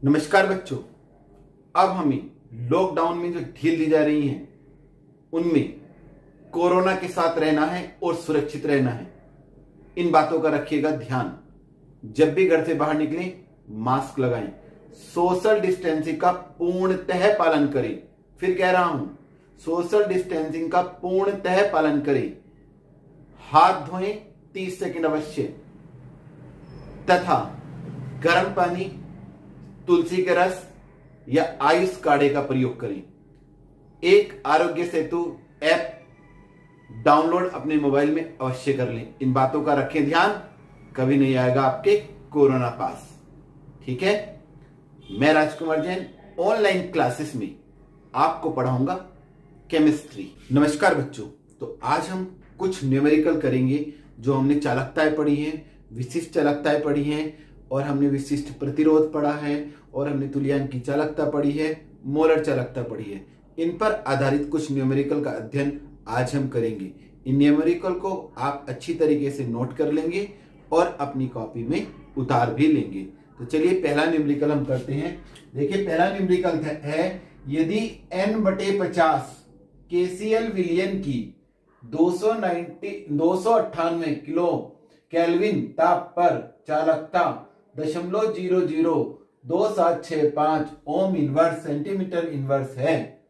नमस्कार बच्चों। अब हमें लॉकडाउन में जो ढील दी जा रही है उनमें कोरोना के साथ रहना है और सुरक्षित रहना है। इन बातों का रखिएगा ध्यान। जब भी घर से बाहर निकलें मास्क लगाएं, सोशल डिस्टेंसिंग का पूर्णतः पालन करें। फिर कह रहा हूं, सोशल डिस्टेंसिंग का पूर्णतः पालन करें। हाथ धोएं 30 सेकंड अवश्य, तथा गर्म पानी, तुलसी के रस या आयुष काढ़े का प्रयोग करें। एक आरोग्य सेतु ऐप डाउनलोड अपने मोबाइल में अवश्य कर लें। इन बातों का रखें ध्यान, कभी नहीं आएगा आपके कोरोना पास। ठीक है। मैं राजकुमार जैन ऑनलाइन क्लासेस में आपको पढ़ाऊंगा केमिस्ट्री। नमस्कार बच्चों। तो आज हम कुछ न्यूमेरिकल करेंगे जो हमने चालकताएं पढ़ी हैं, विशिष्ट चालकताएं पढ़ी हैं, और हमने विशिष्ट प्रतिरोध पढ़ा है, और हमने तुल्यांक की चालकता पढ़ी है, मोलर चालकता पढ़ी है। इन पर आधारित कुछ न्यूमेरिकल का अध्ययन आज हम करेंगे। इन न्यूमेरिकल को आप अच्छी तरीके से नोट कर लेंगे और अपनी कॉपी में उतार भी लेंगे। तो चलिए पहला न्यूमेरिकल हम करते हैं। देखिए पहला न्यूमेरिकल है, यदि n/50 KCl विलयन की 298 किलो केल्विन ताप पर चालकता 0.002765 ओम इनवर्स सेंटीमीटर इनवर्स है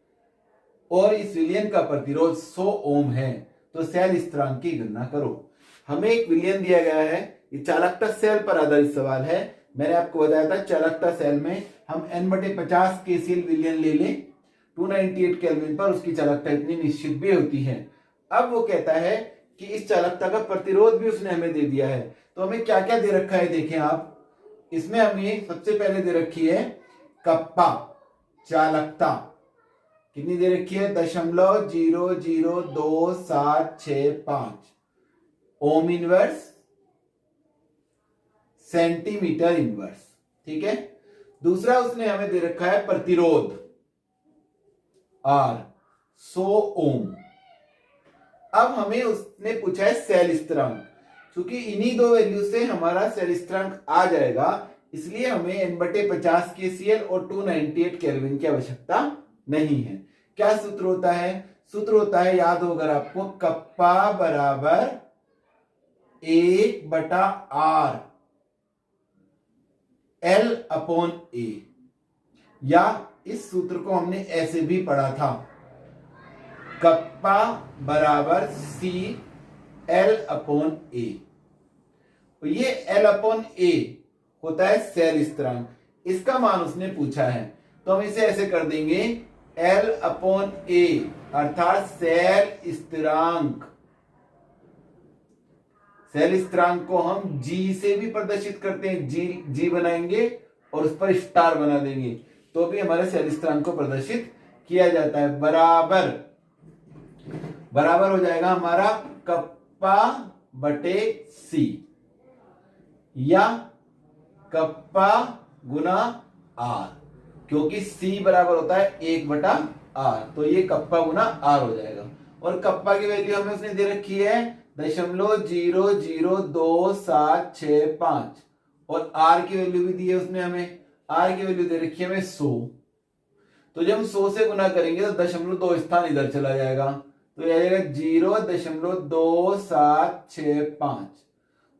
और इस विलयन का प्रतिरोध 100 ओम है, तो सेल स्थिरांक की गणना करो। हमें एक विलयन दिया गया है। ये चालकता सेल पर आधारित सवाल है। मैंने आपको बताया था चालकता सेल में हम n/50 KCl विलयन ले लें 298 केल्विन पर, उसकी चालकता इतनी निश्चित भी होती है। अब वो कहता है कि इस चालकता का प्रतिरोध भी उसने हमें दे दिया है। तो हमें क्या क्या दे रखा है देखें आप। इसमें हमें सबसे पहले दे रखी है कप्पा चालकता। कितनी दे रखी है? 0.00265 ओम इनवर्स सेंटीमीटर इनवर्स। ठीक है। दूसरा उसने हमें दे रखा है प्रतिरोध R 100 ओम। अब हमें उसने पूछा है सेल स्थिरांक। क्योंकि इन्हीं दो वैल्यू से हमारा सेल स्थिरांक आ जाएगा, इसलिए हमें n/50 KCl और 298 केल्विन की आवश्यकता नहीं है। क्या सूत्र होता है? सूत्र होता है, याद हो अगर आपको, कप्पा बराबर 1/R L/A, या इस सूत्र को हमने ऐसे भी पढ़ा था, कप्पा बराबर C L/A। तो ये L/A होता है सेल स्थिरांक। इसका मान उसने पूछा है, तो हम इसे ऐसे कर देंगे L/A अर्थात सेल स्थिरांक। सेल स्थिरांक को हम G से भी प्रदर्शित करते हैं। G बनाएंगे और उस पर स्टार बना देंगे, तो भी हमारे सेल स्थिरांक को प्रदर्शित किया जाता है। बराबर हो जाएगा हमारा कप्पा बटे C, या कप्पा गुना R, क्योंकि C बराबर होता है 1/R, तो ये कप्पा गुना R हो जाएगा। और कप्पा की वैल्यू हमें उसने दे रखी है 0.00265, और R की वैल्यू भी दी है उसने हमें। R की वैल्यू दे रखी है हमें 100। तो जब हम 100 से गुना करेंगे तो 0.2 स्थान इधर चला जाएगा, तो यह आएगा 0.2765,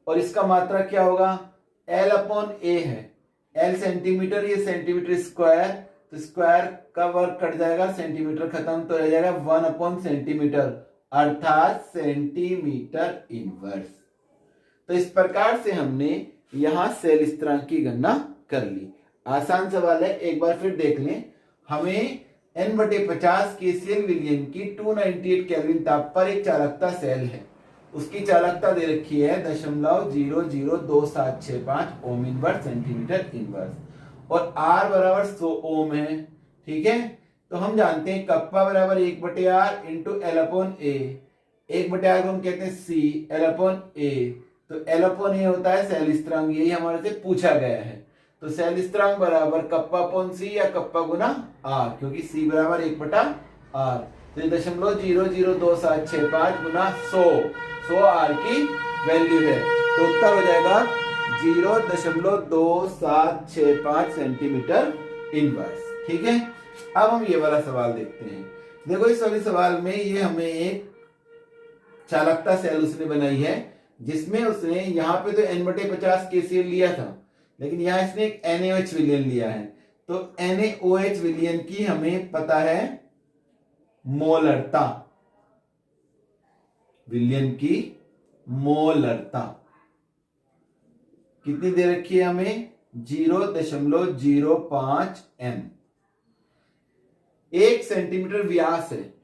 और इसका मात्रा क्या होगा? L/A है। L सेंटीमीटर, ये सेंटीमीटर स्क्वायर, तो स्क्वायर का वर्ग कट जाएगा, सेंटीमीटर खत्म, तो रह जाएगा 1 सेंटीमीटर अर्थात सेंटीमीटर इनवर्स। तो इस प्रकार से हमने यहां सेल स्थिरांक की गणना कर ली। आसान सवाल है, एक बार फिर देख लें। हमें n/50 KCl विलयन की 298 केल्विन ताप पर एक चालकता सेल है, उसकी चालकता दे रखी है 0.00265 ओम इनवर्स सेंटीमीटर इनवर्स, और R बराबर 100 ओम है। ठीक है। तो हम जानते हैं कप्पा बराबर 1/R इंटू L/A। 1/R को हम कहते हैं C, L/A, तो L/A होता है सेल स्थिरांक। यही हमारे से पूछा गया है। तो सेल स्थिरांक बराबर कप्पा अपॉन C या कप्पा गुना R, क्योंकि C बराबर 1/R, तो 0.00265 गुना 100 R की वैल्यू है। तो उत्तर हो जाएगा 0.2765 सेंटीमीटर इनवर्स। ठीक है, अब हम ये वाला सवाल देखते हैं। देखो इस वाले सवाल में ये हमें एक चालकता सेल उसने बनाई है, जिसमें उसने यहाँ पे तो n/50 KCl लिया था, लेकिन यहाँ इसने एक NaOH विलयन लिया है। तो NaOH विलयन की हमें पता है मोलरता, विलयन की मोलरता कितनी दे रखी है हमें, 0.05 m। 1 सेंटीमीटर व्यास है,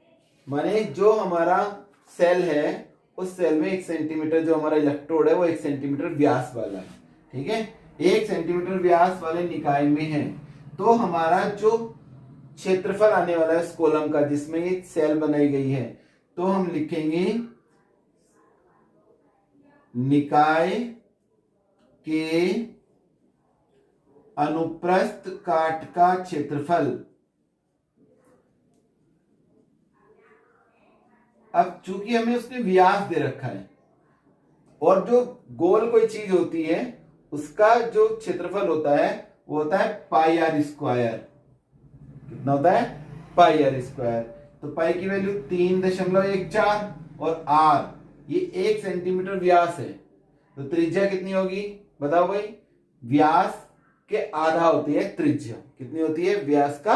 माने जो हमारा सेल है उस सेल में 1 सेंटीमीटर, जो हमारा इलेक्ट्रोड है वो 1 सेंटीमीटर व्यास वाला है। ठीक है, 1 सेंटीमीटर व्यास वाले निकाय में है, तो हमारा जो क्षेत्रफल आने वाला है इस कॉलम का जिसमें ये सेल बनाई गई है, तो हम लिखेंगे निकाय के अनुप्रस्थ काट का क्षेत्रफल। अब चूंकि हमें उसने व्यास दे रखा है और जो गोल कोई चीज होती है उसका जो क्षेत्रफल होता है वो होता है πr²। कितना होता है, πr²। तो पाई की वैल्यू 3.14 और r ये 1 सेंटीमीटर व्यास है, तो त्रिज्या कितनी होगी बताओ भाई, व्यास के आधा होती है त्रिज्या। कितनी होती है, व्यास का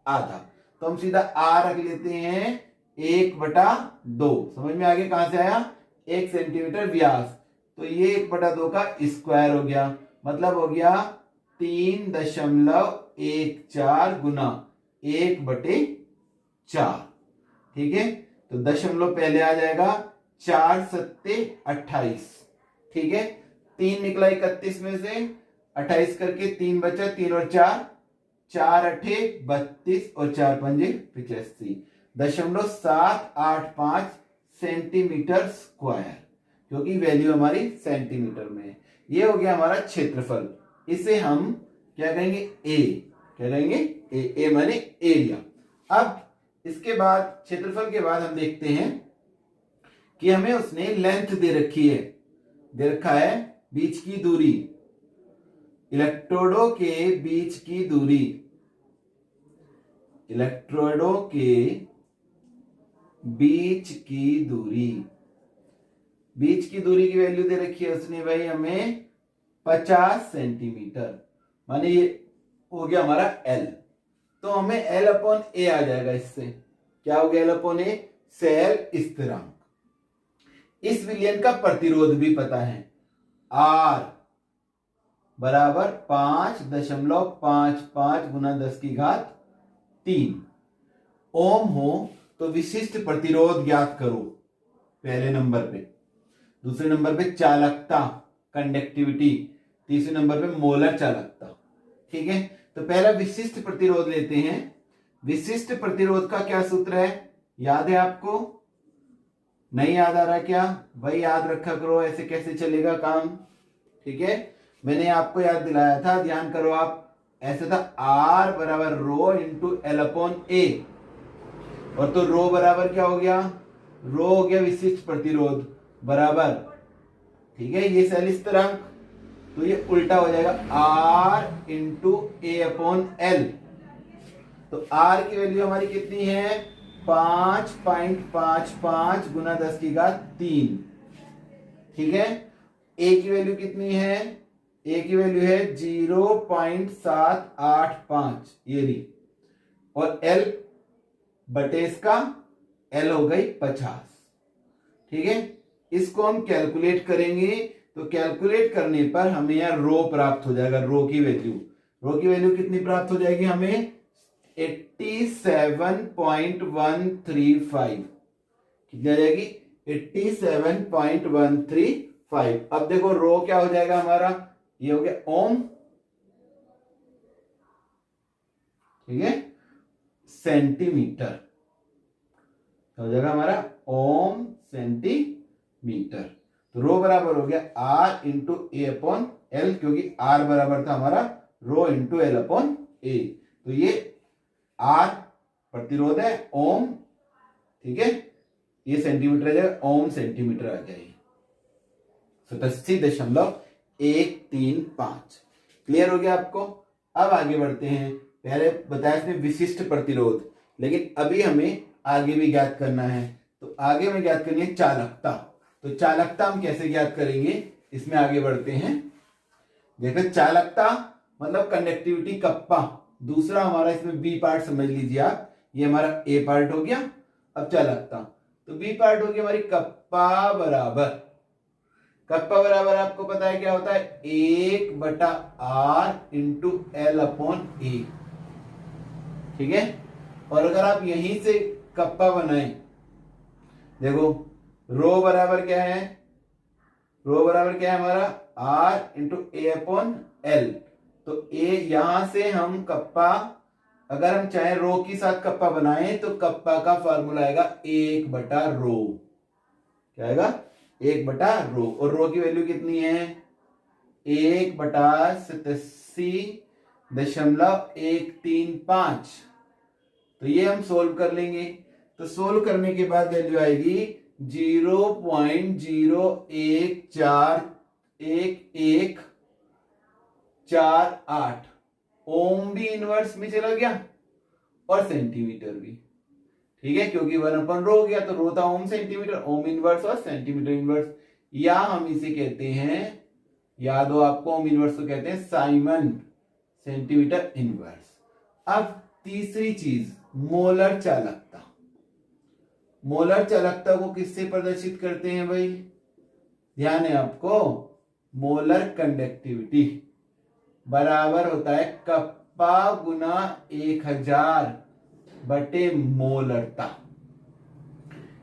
आधा। तो हम सीधा r रख लेते हैं 1/2। समझ में आगे कहां से आया, 1 सेंटीमीटर व्यास, तो ये 1/2 का स्क्वायर हो गया, मतलब हो गया 3.14 गुना 1/4। ठीक है, तो दशमलव पहले आ जाएगा, 4 सत्ते 28। ठीक है, 3 निकला 31 में से, 28 करके 3 बचा, 3 और 4, 4 अठे 32 और 4 पंजे 85, 0.785 सेंटीमीटर स्क्वायर, क्योंकि वैल्यू हमारी सेंटीमीटर में है। ये हो गया हमारा क्षेत्रफल। इसे हम क्या कहेंगे, ए। क्या कहेंगे, ए माने एरिया। अब इसके बाद क्षेत्रफल के बाद हम देखते हैं कि हमें उसने लेंथ दे रखी है, दे रखा है बीच की दूरी, इलेक्ट्रोडों के बीच की दूरी, इलेक्ट्रोडों के बीच की दूरी, बीच की दूरी की वैल्यू दे रखी है उसने भाई हमें 50 सेंटीमीटर, माने ये हो गया हमारा L। तो हमें L/A आ जाएगा। इससे क्या हो गया L/A, सेल स्थिरांक। इस विलयन का प्रतिरोध भी पता है, R बराबर 5.55 गुना 10⁻³ ओम हो। तो विशिष्ट प्रतिरोध ज्ञात करो पहले नंबर पे, दूसरे नंबर पे चालकता कंडक्टिविटी, तीसरे नंबर पे मोलर चालकता। ठीक है, तो पहला विशिष्ट प्रतिरोध लेते हैं। विशिष्ट प्रतिरोध का क्या सूत्र है, याद है आपको, नहीं याद आ रहा क्या भाई, याद रखा करो, ऐसे कैसे चलेगा काम। ठीक है, मैंने आपको याद दिलाया था, ध्यान करो आप। ऐसे था R बराबर रो इंटू L/A, और तो रो बराबर क्या हो गया, रो हो गया विशिष्ट प्रतिरोध बराबर, ठीक है, ये सेल स्थिरांक, तो ये उल्टा हो जाएगा R इंटू A/L। तो R की वैल्यू हमारी कितनी है, 5.55 गुना 10⁻³ ठीक है। A की वैल्यू कितनी है, A की वैल्यू है 0.785 ये रही, और L बटे इसका L हो गई 50। ठीक है, इसको हम कैलकुलेट करेंगे, तो कैलकुलेट करने पर हमें यहां रो प्राप्त हो जाएगा। रो की वैल्यू कितनी प्राप्त हो जाएगी हमें, 87.135 कितनी आ जाएगी, 87.135। अब देखो रो क्या हो जाएगा हमारा, ये हो गया ओम, ठीक है, सेंटीमीटर हो जाएगा हमारा ओम सेंटीमीटर। तो रो बराबर हो गया R इंटू A/L, क्योंकि R बराबर था हमारा रो इंटू L/A। तो ये R प्रतिरोध है ओम, ठीक है, ये सेंटीमीटर आ जाएगा, ओम सेंटीमीटर आ जाएगी। 87.1 135। क्लियर हो गया आपको? अब आगे बढ़ते हैं। पहले बताया इसमें विशिष्ट प्रतिरोध, लेकिन अभी हमें आगे भी ज्ञात करना है। तो आगे हमें ज्ञात करनी है चालकता। तो चालकता हम कैसे ज्ञात करेंगे, इसमें आगे बढ़ते हैं। देखो चालकता मतलब कंडक्टिविटी, कप्पा। दूसरा हमारा इसमें बी पार्ट समझ लीजिए आप, ये हमारा ए पार्ट हो गया। अब चालकता, तो बी पार्ट हो गया हमारी कप्पा बराबर, कप्पा बराबर आपको पता है क्या होता है, 1/r इंटू एल अपॉन ए। ठीक है, और अगर आप यहीं से कप्पा बनाएं, देखो रो बराबर क्या है, रो बराबर क्या है हमारा, r इंटू ए अपॉन एल। तो ए यहां से हम कप्पा, अगर हम चाहे रो के साथ कप्पा बनाएं तो कप्पा का फॉर्मूला आएगा 1/रो। क्या आएगा, 1/रो। और रो की वैल्यू कितनी है, 1/87.135। तो ये हम सोल्व कर लेंगे। तो सोल्व करने के बाद वैल्यू आएगी 0.0141148। ओम भी इनवर्स में चला गया और सेंटीमीटर भी। ठीक है, क्योंकि 1/रो हो गया तो रो था ओम सेंटीमीटर, ओम इनवर्स और सेंटीमीटर इनवर्स। या हम इसे कहते हैं, याद हो आपको, ओम इनवर्स को कहते हैं साइमन सेंटीमीटर इनवर्स। अब तीसरी चीज, मोलर चालकता। मोलर चालकता को किससे प्रदर्शित करते हैं भाई, ध्यान है आपको, मोलर कंडक्टिविटी बराबर होता है कप्पा गुना 1000 बटे मोलरता।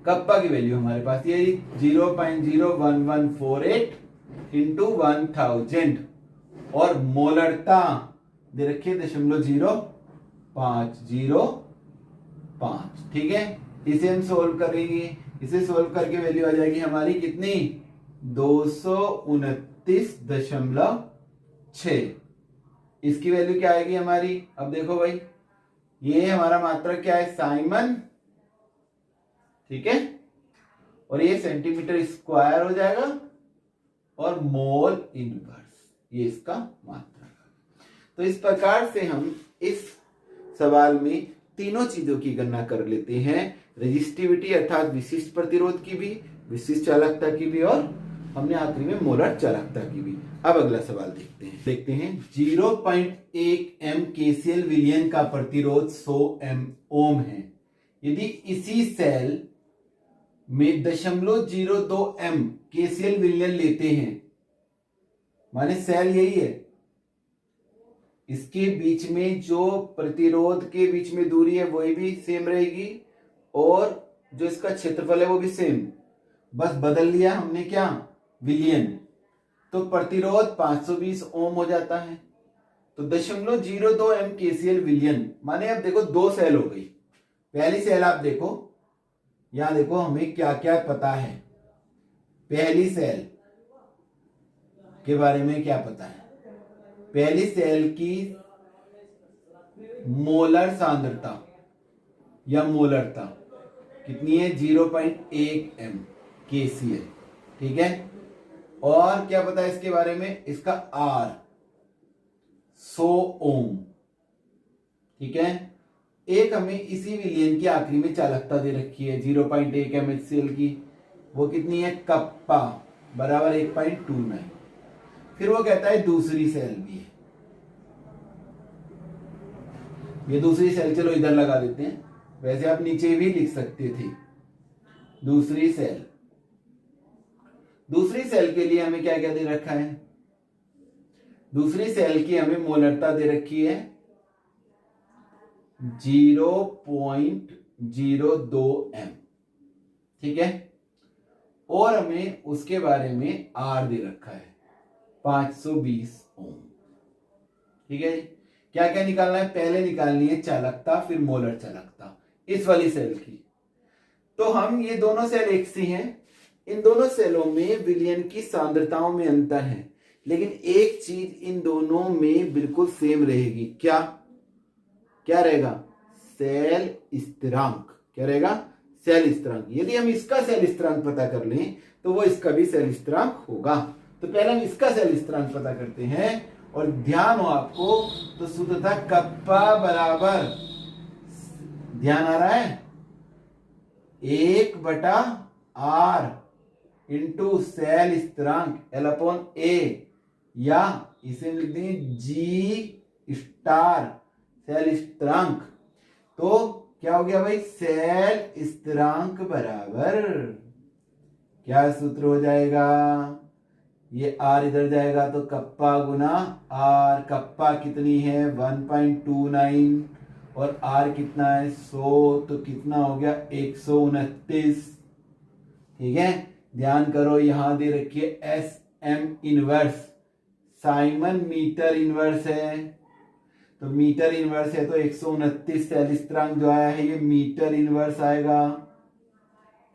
कप्पा की वैल्यू हमारे पास ये 0.01148 इंटू 1000 और मोलरता दे रखिए 0.0505। ठीक है, इसे हम सोल्व करेंगे। इसे सोल्व करके वैल्यू आ जाएगी हमारी कितनी, 229.6। इसकी वैल्यू क्या आएगी हमारी, अब देखो भाई, ये हमारा मात्रक क्या है, साइमन। ठीक है, और ये सेंटीमीटर स्क्वायर हो जाएगा और मोल इनवर्स, ये इसका मात्रक। तो इस प्रकार से हम इस सवाल में तीनों चीजों की गणना कर लेते हैं, रेजिस्टिविटी अर्थात विशिष्ट प्रतिरोध की भी, विशिष्ट चालकता की भी, और हमने आखिरी में मोलर चालकता की भी। अब अगला सवाल देखते हैं 0.1 एम केसीएल विलयन का प्रतिरोध 100 ओम है। यदि इसी सेल में 0.02 एम केसीएल विलयन लेते हैं, माने सेल यही है, इसके बीच में जो प्रतिरोध के बीच में दूरी है वही भी सेम रहेगी, और जो इसका क्षेत्रफल है वो भी सेम, बस बदल लिया हमने क्या, विलयन। तो प्रतिरोध 520 ओम हो जाता है। तो 0.02 एम केसीएल विलयन, माने अब देखो दो सेल हो गई। पहली सेल आप देखो, यहां देखो हमें क्या क्या पता है। पहली सेल के बारे में क्या पता है, पहली सेल की मोलर सांद्रता या मोलरता कितनी है, 0.1 एम केसीएल। ठीक है, और क्या पता है इसके बारे में, इसका आर 100 ओम। ठीक है, एक हमें इसी विलयन की आखिरी में चालकता दे रखी है 0.1 एम HCl की, वो कितनी है, कप्पा बराबर 1.29। फिर वो कहता है दूसरी सेल भी है, ये दूसरी सेल चलो इधर लगा देते हैं, वैसे आप नीचे भी लिख सकते थे। दूसरी सेल, दूसरी सेल के लिए हमें क्या क्या दे रखा है, दूसरी सेल की हमें मोलरता दे रखी है 0.02 एम। ठीक है, और हमें उसके बारे में आर दे रखा है 520 ओम। ठीक है, क्या क्या निकालना है, पहले निकालनी है चालकता, फिर मोलर चालकता इस वाली सेल की। तो हम ये दोनों सेल एक सी हैं, इन दोनों सेलों में विलयन की सांद्रताओं में अंतर है, लेकिन एक चीज इन दोनों में बिल्कुल सेम रहेगी, क्या क्या रहेगा, सेल स्थिरांक। क्या रहेगा, सेल स्थिरांक। यदि हम इसका सेल स्थिरांक पता कर लें तो वो इसका भी सेल स्थिरांक होगा। तो पहले हम इसका सेल स्थिरांक पता करते हैं, और ध्यान हो आपको तो सूत्र था कप्पा बराबर, ध्यान आ रहा है, 1/r इंटू सेल स्थिरांक L/A, या इसे लिख देंगे G स्टार सेल स्थिरांक। तो क्या हो गया भाई, सेल स्थिरांक बराबर क्या सूत्र हो जाएगा, ये R इधर जाएगा तो कप्पा गुना R, कप्पा कितनी है 1.29 और R कितना है 100, तो कितना हो गया 129। ठीक है, ध्यान करो यहां दे रखिए SM inverse, siemens metre inverse है, तो मीटर इनवर्स है तो 129 सेल स्थिरांक जो आया है ये मीटर इनवर्स आएगा।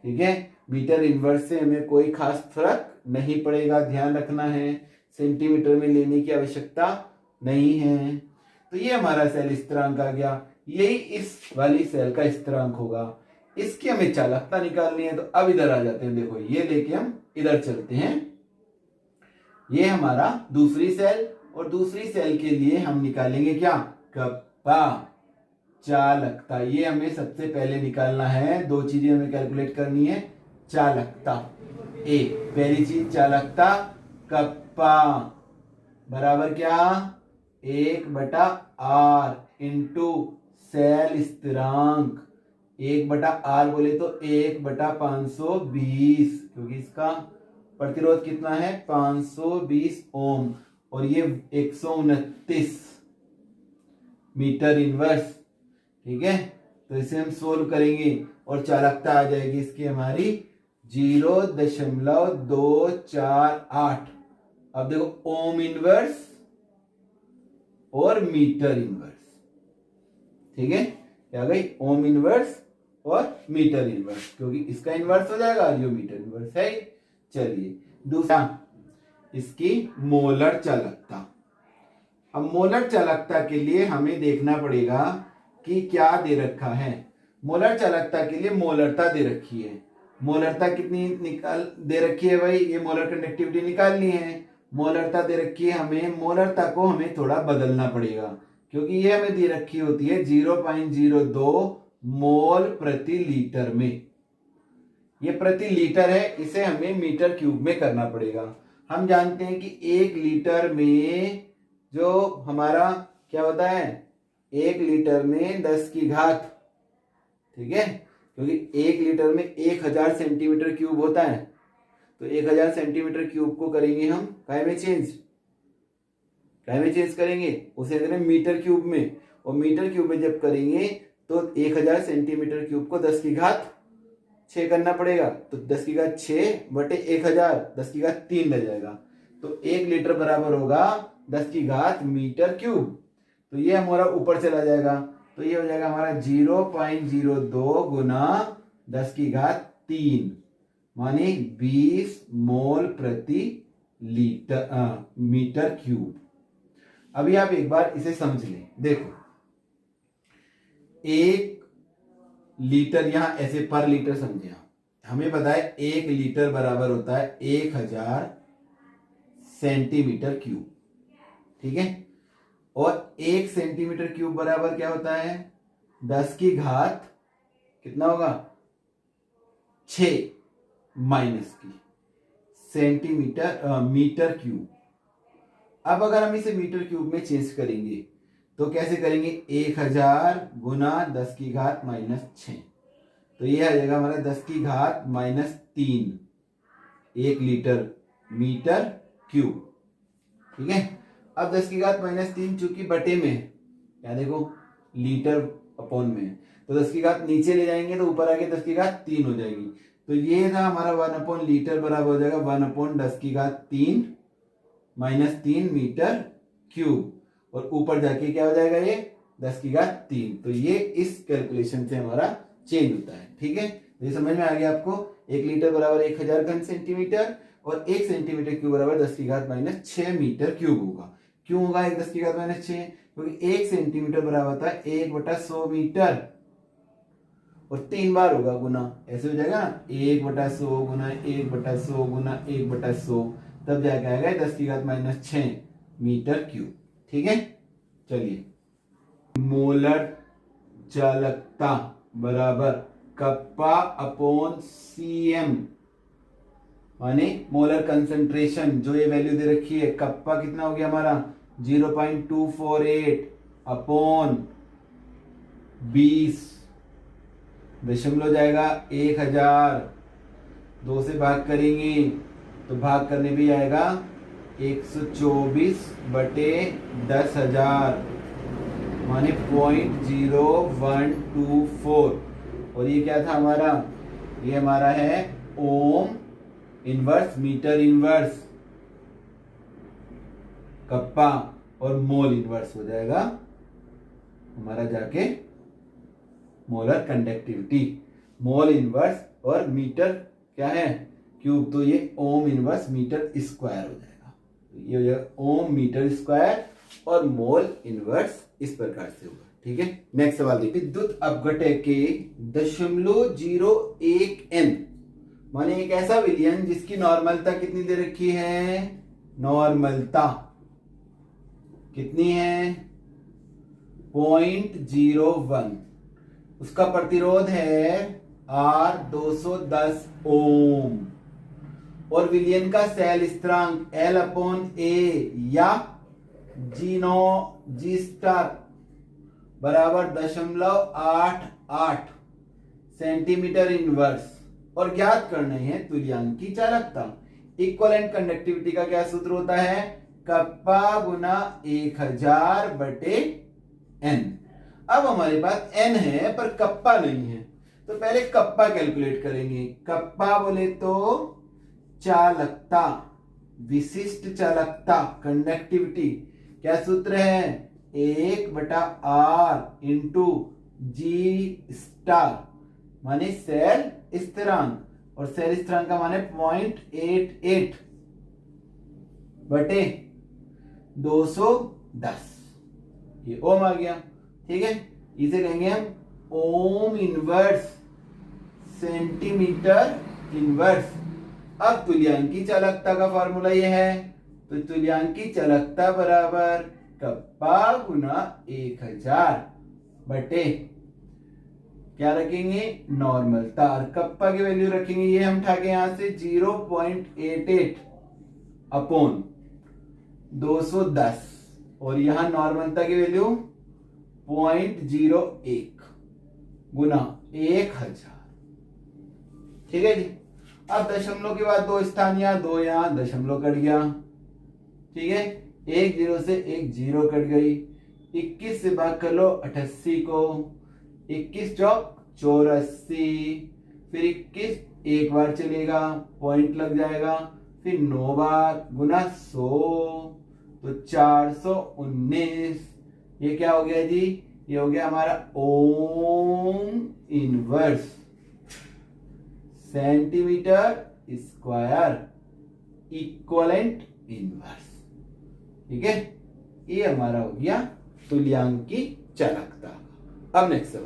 ठीक है, मीटर इनवर्स से हमें कोई खास फर्क नहीं पड़ेगा, ध्यान रखना है, सेंटीमीटर में लेने की आवश्यकता नहीं है। तो ये हमारा सेल स्थिरांक आ गया, यही इस वाली सेल का स्थिरांक होगा। इसकी हमें चालकता निकालनी है, तो अब इधर आ जाते हैं, देखो ये लेके हम इधर चलते हैं, ये हमारा दूसरी सेल, और दूसरी सेल के लिए हम निकालेंगे क्या, कप्पा चालकता। ये हमें सबसे पहले निकालना है, दो चीजें हमें कैलकुलेट करनी है, चालकता ए, पहली चीज चालकता कप्पा बराबर क्या 1/r इंटू सेल स्थिरांक, 1/r बोले तो 1/520, क्योंकि इसका प्रतिरोध कितना है 520 ओम, और ये 129 मीटर इनवर्स। ठीक है, तो इसे हम सोल्व करेंगे और चालकता आ जाएगी इसकी हमारी 0.248। अब देखो ओम इनवर्स और मीटर इनवर्स, ठीक है, क्या गई ओम इनवर्स और मीटर इनवर्स, क्योंकि इसका इनवर्स हो जाएगा, जो मीटर इनवर्स है। चलिए दूसरा, इसकी मोलर चालकता। अब मोलर चालकता के लिए हमें देखना पड़ेगा कि क्या दे रखा है। मोलर चालकता के लिए मोलरता दे रखी है, मोलरता कितनी निकाल दे रखी है भाई, ये मोलर कंडक्टिविटी निकालनी है, मोलरता दे रखी है हमें, मोलरता को हमें थोड़ा बदलना पड़ेगा, क्योंकि ये हमें दे रखी होती है 0.02 मोल प्रति लीटर में, ये प्रति लीटर है, इसे हमें मीटर क्यूब में करना पड़ेगा। हम जानते हैं कि 1 लीटर में जो हमारा क्या होता है, 1 लीटर में 10 की घात, ठीक है, क्योंकि 1 लीटर में 1000 सेंटीमीटर क्यूब होता है, तो 1000 सेंटीमीटर क्यूब को करेंगे हम काय में चेंज करेंगे, उसे करें मीटर क्यूब में, और मीटर क्यूब में जब करेंगे तो 1000 सेंटीमीटर क्यूब को 10 की घात 6 करना पड़ेगा, तो 10 की घात 6/1000, 10 की घात 3 रह जाएगा, तो 1 लीटर बराबर होगा 10 की घात मीटर क्यूब। तो ये हमारा ऊपर चला जाएगा, तो ये हो जाएगा हमारा 0.02 गुना 10 की घात 3, माने 20 मोल प्रति मीटर क्यूब। अभी आप एक बार इसे समझ लें, देखो 1 लीटर, यहां ऐसे पर लीटर समझे आप, हमें पता है 1 लीटर बराबर होता है 1000 सेंटीमीटर क्यूब, ठीक है, और 1 सेंटीमीटर क्यूब बराबर क्या होता है 10 की घात कितना होगा 6 माइनस की सेंटीमीटर मीटर क्यूब। अब अगर हम इसे मीटर क्यूब में चेंज करेंगे तो कैसे करेंगे, 1000 गुना 10 की घात -6, तो ये आ जाएगा हमारा 10 की घात -3 1 लीटर मीटर क्यूब। ठीक है, अब 10 की घात -3 चूंकि बटे में क्या देखो लीटर अपॉन में, तो 10 की घात नीचे ले जाएंगे तो ऊपर आके 10 की घात 3 हो जाएगी, तो ये था हमारा 1 लीटर बराबर हो जाएगा 1/10 की घात 3 -3 मीटर क्यूब, और ऊपर जाके क्या हो जाएगा ये 10 की घात 3, तो ये इस कैलकुलेशन से हमारा चेंज होता है। ठीक है, ये समझ में आ गया आपको, 1 लीटर बराबर 1000 घन सेंटीमीटर और 1 सेंटीमीटर क्यूब बराबर 10 की घात -6 मीटर क्यूब होगा। क्यों होगा 10 की घात -6, क्योंकि 1 सेंटीमीटर बराबर होता है 1/100 मीटर, और 3 बार होगा गुना, ऐसे हो जाएगा ना 1/100 गुना 1/100 गुना 1/100, तब जाके आएगा 10⁻⁻6 मीटर क्यूब। ठीक है, चलिए। मोलर चालकता बराबर कप्पा अपॉन cm, माने मोलर कंसंट्रेशन, जो ये वैल्यू दे रखी है, कप्पा कितना हो गया हमारा 0.248 अपॉन 20, दशमलव जाएगा 1000, 2 से भाग करेंगे तो भाग करने भी आएगा 124/10,000, माने 0.0124। और ये क्या था हमारा, ये हमारा है ohm inverse metre inverse kappa, और मोल इनवर्स हो जाएगा हमारा जाके मोलर कंडक्टिविटी। मोल इनवर्स और मीटर क्या है क्यूब, तो ये ओम इनवर्स मीटर स्क्वायर हो जाएगा। ये हो जाएगा ओम मीटर स्क्वायर और मोल इनवर्स इस प्रकार से होगा। ठीक है, नेक्स्ट सवाल देखिए। विद्युत अपघटय के 0.01 माने एक ऐसा विलयन जिसकी नॉर्मलता कितनी दे रखी है, नॉर्मलता कितनी है 0.01, उसका प्रतिरोध है R 210 ओम, और विलयन का सेल स्थिरांक L/A या G स्टार बराबर 0.88 सेंटीमीटर इनवर्स, और ज्ञात करना है तुल्यांकी चालकता। इक्विवेलेंट कंडक्टिविटी का क्या सूत्र होता है, कप्पा गुना 1000/n। अब हमारे पास n है पर कप्पा नहीं है, तो पहले कप्पा कैलकुलेट करेंगे। कप्पा बोले तो चालकता, विशिष्ट चालकता, कंडक्टिविटी। क्या सूत्र है, 1/r इंटू जी स्टार, माने सेल स्थिरांक, और सेल स्थिरांक का माने 0.88/210, ये ओम आ गया। ठीक है, इसे कहेंगे हम ओम इनवर्स सेंटीमीटर इनवर्स। अब तुल्यांकी चालकता का फॉर्मूला ये है, तो तुल्यांकी चालकता बराबर कप्पा गुना 1000 क्या रखेंगे, नॉर्मलता, और कप्पा की वैल्यू रखेंगे, ये हम उठाके यहां से 0.88 अपॉन 210, और यहां नॉर्मलता की वैल्यू 0.01 गुना 1000। ठीक है जी। अब दशमलव के बाद 2 स्थान यहाँ, 2 यहाँ, दशमलव कट गया। ठीक है, 1 0 से 1 0 कट गई। 21 से भाग कर लो 88 को, 21 चौक 84, फिर 21 एक बार चलेगा, पॉइंट लग जाएगा, फिर 9 बार गुना 100 तो 419। ये क्या हो गया जी, ये हो गया हमारा ohm inverse centimetre square equivalent inverse. ठीक है, ये हमारा हो गया तुल्यांकी चालकता। अब नेक्स्ट सवाल।